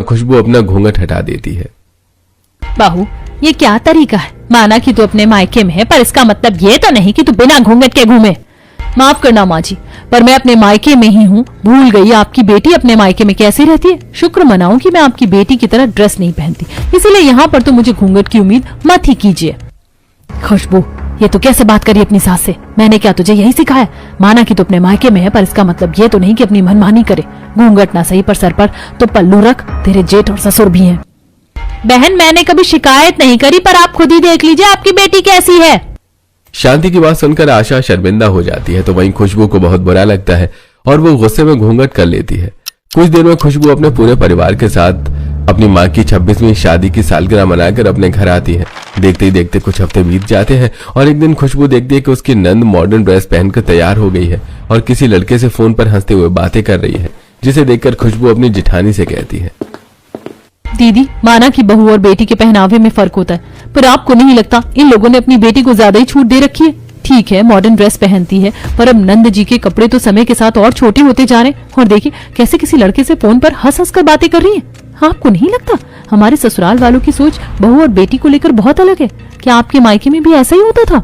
खुशबू अपना घूंघट हटा देती है। बहू, ये क्या तरीका है? माना कि तू अपने मायके में है, पर इसका मतलब ये तो नहीं कि तू बिना घूंघट के घूमे। माफ करना माँ जी, पर मैं अपने मायके में ही हूँ। भूल गई आपकी बेटी अपने मायके में कैसे रहती है। शुक्र मनाऊं कि मैं आपकी बेटी की तरह ड्रेस नहीं पहनती, इसीलिए यहाँ पर तो मुझे घूंघट की उम्मीद मत ही कीजिए। खुशबू, ये तो कैसे बात करी अपनी सास से? मैंने क्या तुझे यही सिखाया? माना कि तू अपने मायके में है, पर इसका मतलब ये तो नहीं कि अपनी मनमानी करे। घूंघट ना सही पर सर पर तो पल्लू रख, तेरे जेठ और ससुर भी हैं। बहन, मैंने कभी शिकायत नहीं करी, पर आप खुद ही देख लीजिए आपकी बेटी कैसी है। शांति की बात सुनकर आशा शर्मिंदा हो जाती है, तो वहीं खुशबू को बहुत बुरा लगता है और वो गुस्से में घूंघट कर लेती है। कुछ देर में खुशबू अपने पूरे परिवार के साथ अपनी माँ की 26वीं शादी की सालगिरह मनाकर अपने घर आती है। देखते ही देखते कुछ हफ्ते बीत जाते हैं और एक दिन खुशबू देखती है कि उसकी नंद मॉडर्न ड्रेस पहनकर तैयार हो गई है और किसी लड़के से फोन पर हंसते हुए बातें कर रही है, जिसे देखकर खुशबू अपनी जिठानी से कहती है, दीदी, माना कि बहू और बेटी के पहनावे में फर्क होता है, पर आपको नहीं लगता इन लोगों ने अपनी बेटी को ज्यादा ही छूट दे रखी है? ठीक है, मॉडर्न ड्रेस पहनती है, पर अब नंद जी के कपड़े तो समय के साथ और छोटे होते जा रहे हैं। और देखिए कैसे किसी लड़के से फोन पर हंस हंस कर बातें कर रही है। आपको नहीं लगता हमारे ससुराल वालों की सोच बहू और बेटी को लेकर बहुत अलग है? क्या आपके मायके में भी ऐसा ही होता था?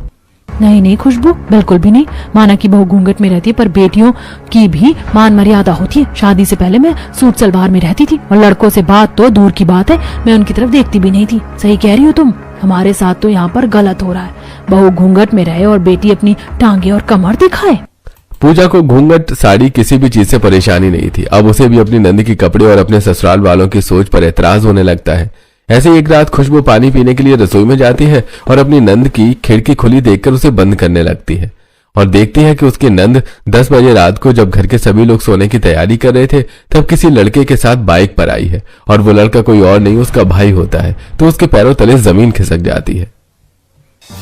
नहीं नहीं खुशबू, बिल्कुल भी नहीं। माना कि बहू घूंघट में रहती है, पर बेटियों की भी मान मर्यादा होती है। शादी से पहले मैं सूट सलवार में रहती थी और लड़कों से बात तो दूर की बात है, मैं उनकी तरफ देखती भी नहीं थी। सही कह रही हो तुम, हमारे साथ तो यहाँ पर गलत हो रहा है। बहू घूंघट में रहे और बेटी अपनी टांगे और कमर दिखाए। पूजा को घूंघट, साड़ी, किसी भी चीज से परेशानी नहीं थी। अब उसे भी अपनी नंद की कपड़े और अपने ससुराल वालों की सोच पर एतराज होने लगता है। ऐसे एक रात खुशबू पानी पीने के लिए रसोई में जाती है और अपनी नंद की खिड़की खुली देखकर उसे बंद करने लगती है और देखती है कि उसकी नंद 10 बजे रात को, जब घर के सभी लोग सोने की तैयारी कर रहे थे, तब किसी लड़के के साथ बाइक पर आई है और वो लड़का कोई और नहीं उसका भाई होता है। तो उसके पैरों तले जमीन खिसक जाती है।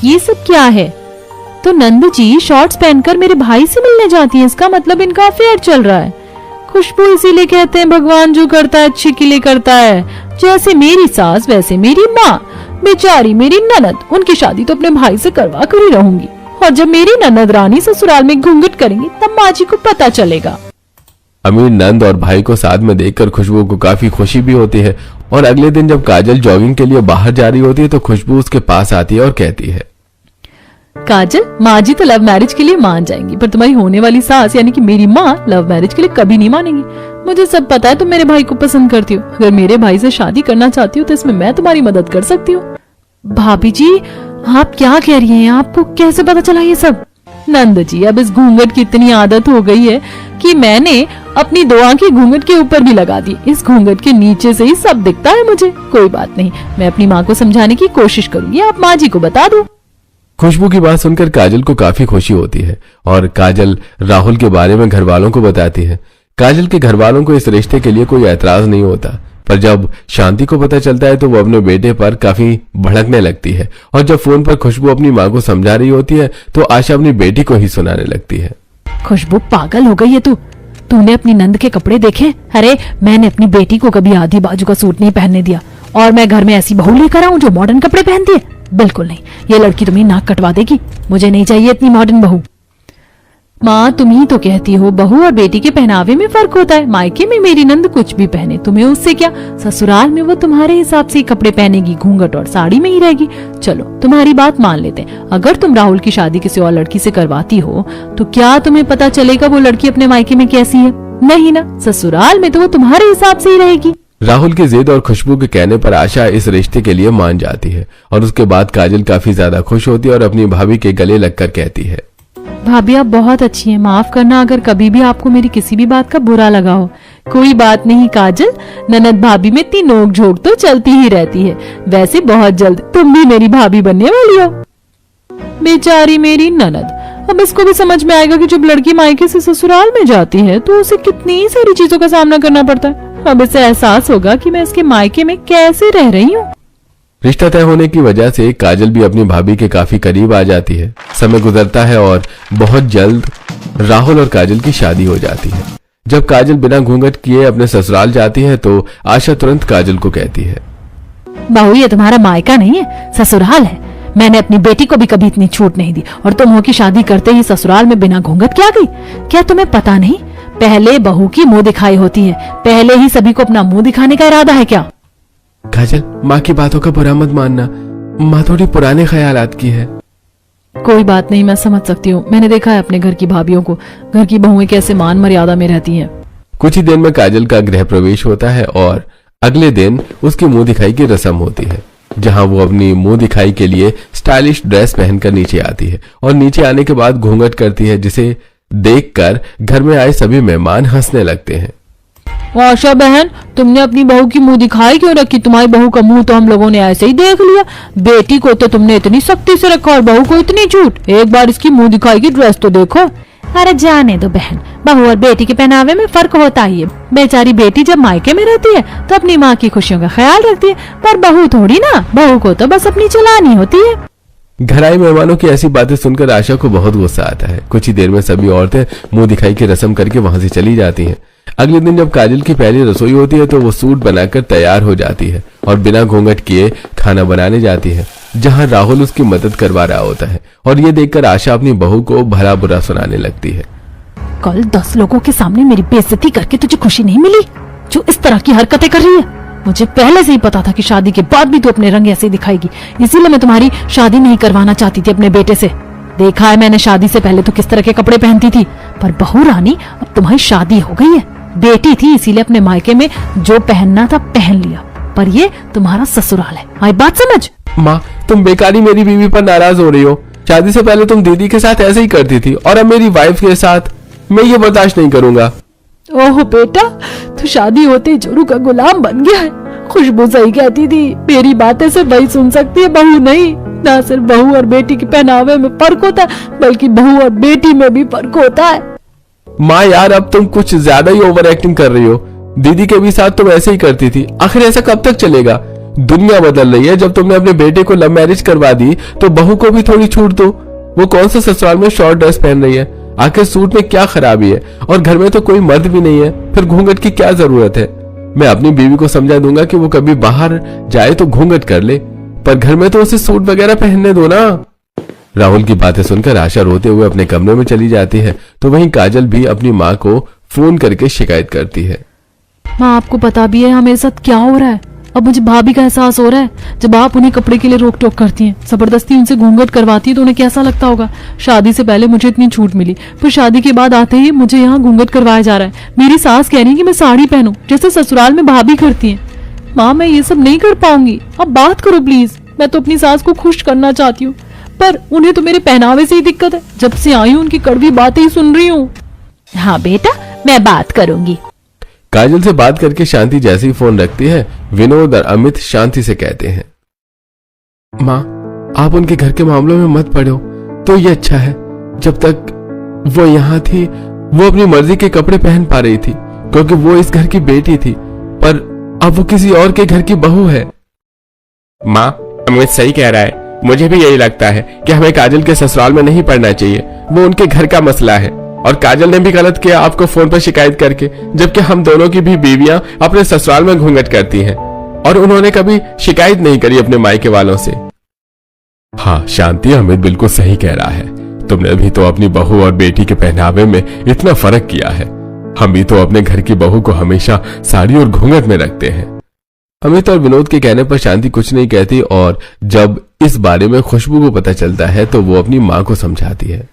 ये सब क्या है? तो नंद जी शॉर्ट्स पहनकर मेरे भाई से मिलने जाती है, इसका मतलब इनका अफेयर चल रहा है। खुशबू, इसीलिए कहते हैं भगवान जो करता है अच्छे के लिए करता है। जैसे मेरी सास वैसे मेरी माँ, बेचारी मेरी ननद, उनकी शादी तो अपने भाई से करवा कर ही रहूंगी। और जब मेरी ननद रानी ससुराल में घूंघट करेंगी तब माँ जी को पता चलेगा। अमीर नंद और भाई को साथ में देखकर खुशबू को काफी खुशी भी होती है और अगले दिन जब काजल जॉगिंग के लिए बाहर जा रही होती है तो खुशबू उसके पास आती है और कहती है, काजल, माँ जी तो लव मैरिज के लिए मान जाएंगी, पर तुम्हारी होने वाली सास यानी कि मेरी माँ लव मैरिज के लिए कभी नहीं मानेंगी। मुझे सब पता है तुम मेरे भाई को पसंद करती हो। अगर मेरे भाई से शादी करना चाहती हो तो इसमें मैं तुम्हारी मदद कर सकती हूँ। भाभी जी, आप क्या कह रही हैं? आपको कैसे पता चला ये सब? नंद जी, अब इस घूंघट की इतनी आदत हो गई है कि मैंने अपनी 2 आंखें घूंघट के ऊपर भी लगा दी। इस घूंघट के नीचे से ही सब दिखता है मुझे। कोई बात नहीं, मैं अपनी माँ को समझाने की कोशिश करूंगी, आप माँ जी को बता दो। खुशबू की बात सुनकर काजल को काफी खुशी होती है और काजल राहुल के बारे में घर वालों को बताती है। काजल के घर वालों को इस रिश्ते के लिए कोई ऐतराज नहीं होता, पर जब शांति को पता चलता है तो वो अपने बेटे पर काफी भड़कने लगती है और जब फोन पर खुशबू अपनी माँ को समझा रही होती है तो आशा अपनी बेटी को ही सुनाने लगती है। खुशबू, पागल हो गई है तू? तूने अपनी नंद के कपड़े देखे? अरे मैंने अपनी बेटी को कभी आधी बाजू का सूट नहीं पहनने दिया और मैं घर में ऐसी बहू लेकर आऊं जो मॉडर्न कपड़े पहनती है? बिल्कुल नहीं, ये लड़की तुम्हें नाक कटवा देगी। मुझे नहीं चाहिए इतनी मॉडर्न बहू। माँ, तुम ही तो कहती हो बहू और बेटी के पहनावे में फर्क होता है। मायके में मेरी नंद कुछ भी पहने, तुम्हें उससे क्या? ससुराल में वो तुम्हारे हिसाब से कपड़े पहनेगी, घूंघट और साड़ी में ही रहेगी। चलो तुम्हारी बात मान लेते हैं। अगर तुम राहुल की शादी किसी और लड़की से करवाती हो तो क्या तुम्हें पता चलेगा वो लड़की अपने मायके में कैसी है? नहीं ना, ससुराल में तो वो तुम्हारे हिसाब से ही रहेगी। राहुल की जिद और खुशबू के कहने पर आशा इस रिश्ते के लिए मान जाती है और उसके बाद काजल काफी ज्यादा खुश होती है और अपनी भाभी के गले लगकर कहती है, भाभी आप बहुत अच्छी हैं, माफ करना अगर कभी भी आपको मेरी किसी भी बात का बुरा लगा हो। कोई बात नहीं काजल, ननद भाभी में इतनी नोक झोंक तो चलती ही रहती है। वैसे बहुत जल्द तुम भी मेरी भाभी बनने वाली हो। बेचारी मेरी ननद, अब इसको भी समझ में आएगा कि जब लड़की मायके से ससुराल में जाती है तो उसे कितनी सारी चीजों का सामना करना पड़ता है। अब इसे एहसास होगा कि मैं इसके मायके में कैसे रह रही हूँ। रिश्ता तय होने की वजह से काजल भी अपनी भाभी के काफी करीब आ जाती है। समय गुजरता है और बहुत जल्द राहुल और काजल की शादी हो जाती है। जब काजल बिना घूंघट किए अपने ससुराल जाती है तो आशा तुरंत काजल को कहती है, बहू ये तुम्हारा मायका नहीं है, ससुराल है। मैंने अपनी बेटी को भी कभी इतनी छूट नहीं दी और तुम हो कि शादी करते ही ससुराल में बिना घूंघट के आ गई। क्या तुम्हें पता नहीं पहले बहू की मुंह दिखाई होती है। पहले ही सभी को अपना मुंह दिखाने का इरादा है क्या? काजल, माँ की बातों का बुरा मत मानना। माँ थोड़ी पुराने ख्यालात की है। कोई बात नहीं, मैं समझ सकती हूँ। मैंने देखा है अपने घर की भाभियों को, घर की बहुएं कैसे मान मर्यादा में रहती हैं। कुछ ही देर में काजल का गृह प्रवेश होता है और अगले दिन उसकी मुंह दिखाई की रस्म होती है, जहां वो अपनी मुंह दिखाई के लिए स्टाइलिश ड्रेस पहनकर नीचे आती है और नीचे आने के बाद घूंघट करती है, जिसे देखकर घर में आए सभी मेहमान हंसने लगते हैं। आशा बहन, तुमने अपनी बहू की मुंह दिखाई क्यों रखी? तुम्हारी बहू का मुंह तो हम लोगों ने ऐसे ही देख लिया। बेटी को तो तुमने इतनी सख्ती से रखा और बहू को इतनी छूट। एक बार इसकी मुंह दिखाई की ड्रेस तो देखो। अरे जाने दो बहन, बहू और बेटी के पहनावे में फर्क होता ही है। बेचारी बेटी जब मायके में रहती है तो अपनी माँ की खुशियों का ख्याल रखती है, पर बहू थोड़ी ना। बहू को तो बस अपनी चलानी होती है। घर आए मेहमानों की ऐसी बातें सुनकर आशा को बहुत गुस्सा आता है। कुछ ही देर में सभी औरतें मुंह दिखाई की रस्म करके वहां से चली जाती हैं। अगले दिन जब काजल की पहली रसोई होती है तो वो सूट बनाकर तैयार हो जाती है और बिना घूंघट किए खाना बनाने जाती है, जहां राहुल उसकी मदद करवा रहा होता है। और ये देखकर आशा अपनी बहू को भला बुरा सुनाने लगती है। कल 10 लोगों के सामने मेरी बेइज्जती करके तुझे खुशी नहीं मिली, जो इस तरह की हरकतें कर रही है? मुझे पहले से ही पता था कि शादी के बाद भी तू अपने रंग ऐसे ही दिखाएगी, इसीलिए मैं तुम्हारी शादी नहीं करवाना चाहती थी अपने बेटे से। देखा है मैंने शादी से पहले तो किस तरह के कपड़े पहनती थी, पर बहू रानी अब तुम्हारी शादी हो गई है। बेटी थी इसीलिए अपने मायके में जो पहनना था पहन लिया, पर ये तुम्हारा ससुराल है। आई बात समझ? माँ, तुम बेकारी मेरी बीवी पर नाराज हो रही हो। शादी से पहले तुम दीदी के साथ ऐसे ही करती थी और अब मेरी वाइफ के साथ। मैं ये बर्दाश्त नहीं करूंगा। ओह बेटा, तू शादी होते ही जोरू का गुलाम बन गया है। खुशबू सही कहती थी, मेरी बातें सिर्फ वही सुन सकती है, बहू नहीं। ना सिर्फ बहू और बेटी के पहनावे में फर्क होता है, बल्कि बहू और बेटी में भी फर्क होता है। माँ यार, अब तुम कुछ ज्यादा ही ओवर एक्टिंग कर रही हो। दीदी के भी साथ तुम ऐसे ही करती थी। आखिर ऐसा कब तक चलेगा? दुनिया बदल रही है। जब तुमने अपने बेटे को लव मैरिज करवा दी तो बहू को भी थोड़ी छूट दो। वो कौन सा ससुराल में शॉर्ट ड्रेस पहन रही है? आखिर सूट में क्या खराबी है? और घर में तो कोई मर्द भी नहीं है, फिर घूंघट की क्या जरूरत है? मैं अपनी बीवी को समझा दूंगा कि वो कभी बाहर जाए तो घूंघट कर ले, पर घर में तो उसे सूट वगैरह पहनने दो ना। राहुल की बातें सुनकर आशा रोते हुए अपने कमरे में चली जाती है, तो वहीं काजल भी अपनी माँ को फोन करके शिकायत करती है। माँ, आपको पता भी है हमारे साथ क्या हो रहा है? अब मुझे भाभी का एहसास हो रहा है। जब आप उन्हें कपड़े के लिए रोक टोक करती हैं, जबरदस्ती उनसे घूंघट करवाती है, तो उन्हें कैसा लगता होगा? शादी से पहले मुझे इतनी छूट मिली, पर शादी के बाद आते ही मुझे यहाँ घूंघट करवाया जा रहा है। मेरी सास कह रही है कि मैं साड़ी पहनूं, जैसे ससुराल में भाभी करती है। माँ, मैं ये सब नहीं कर पाऊंगी। अब बात करो प्लीज। मैं तो अपनी सास को खुश करना चाहती हूँ, पर उन्हें तो मेरे पहनावे से ही दिक्कत है। जब से आई हूँ उनकी कड़वी बातें ही सुन रही हूँ। हाँ बेटा, मैं बात करूंगी। काजल से बात करके शांति जैसे ही फोन रखती है, विनोद और अमित शांति से कहते हैं, माँ, आप उनके घर के मामलों में मत पड़ो तो ये अच्छा है। जब तक वो यहाँ थी वो अपनी मर्जी के कपड़े पहन पा रही थी, क्योंकि वो इस घर की बेटी थी, पर अब वो किसी और के घर की बहू है। माँ, अमित सही कह रहा है। मुझे भी यही लगता है कि हमें काजल के ससुराल में नहीं पड़ना चाहिए। वो उनके घर का मसला है और काजल ने भी गलत किया आपको फोन पर शिकायत करके, जबकि हम दोनों की भी बीवियां अपने ससुराल में घूंघट करती हैं और उन्होंने कभी शिकायत नहीं करी अपने मायके वालों से। हाँ शांति, अमित बिल्कुल सही कह रहा है। तुमने भी तो अपनी बहू और बेटी के पहनावे में इतना फर्क किया है। हम भी तो अपने घर की बहू को हमेशा साड़ी और घूंघट में रखते हैं। अमित और विनोद के कहने पर शांति कुछ नहीं कहती और जब इस बारे में खुशबू को पता चलता है तो वो अपनी माँ को समझाती है।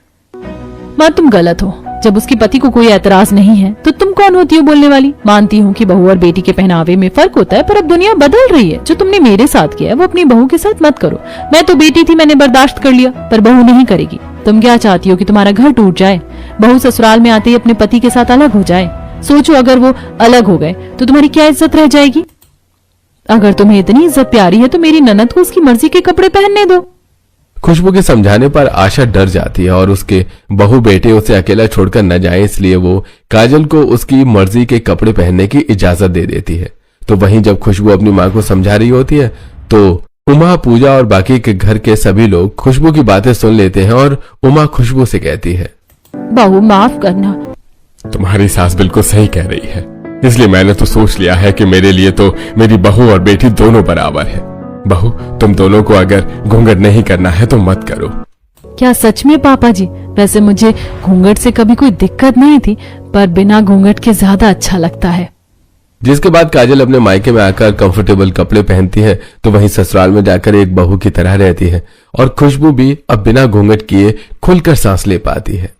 माँ, तुम गलत हो। जब उसके पति को कोई एतराज नहीं है तो तुम कौन होती हो बोलने वाली? मानती हूँ कि बहू और बेटी के पहनावे में फर्क होता है, पर अब दुनिया बदल रही है। जो तुमने मेरे साथ किया है वो अपनी बहू के साथ मत करो। मैं तो बेटी थी, मैंने बर्दाश्त कर लिया, पर बहू नहीं करेगी। तुम क्या चाहती हो कि तुम्हारा घर टूट जाए? बहू ससुराल में आते ही अपने पति के साथ अलग हो जाए? सोचो, अगर वो अलग हो गए तो तुम्हारी क्या इज्जत रह जाएगी? अगर तुम्हें इतनी इज्जत प्यारी है तो मेरी ननद को उसकी मर्जी के कपड़े पहनने दो। खुशबू के समझाने पर आशा डर जाती है और उसके बहू बेटे उसे अकेला छोड़कर न जाए, इसलिए वो काजल को उसकी मर्जी के कपड़े पहनने की इजाजत दे देती है। तो वहीं जब खुशबू अपनी माँ को समझा रही होती है तो उमा, पूजा और बाकी के घर के सभी लोग खुशबू की बातें सुन लेते हैं और उमा खुशबू से कहती है, बहू माफ करना। तुम्हारी सास बिल्कुल सही कह रही है, इसलिए मैंने तो सोच लिया है कि मेरे लिए तो मेरी बहू और बेटी दोनों बराबर है। बहू, तुम दोनों को अगर घूंघट नहीं करना है तो मत करो। क्या सच में पापा जी? वैसे मुझे घूंघट से कभी कोई दिक्कत नहीं थी, पर बिना घूंघट के ज्यादा अच्छा लगता है। जिसके बाद काजल अपने मायके में आकर कंफर्टेबल कपड़े पहनती है तो वहीं ससुराल में जाकर एक बहू की तरह रहती है और खुशबू भी अब बिना घूंघट किए खुलकर सांस ले पाती है।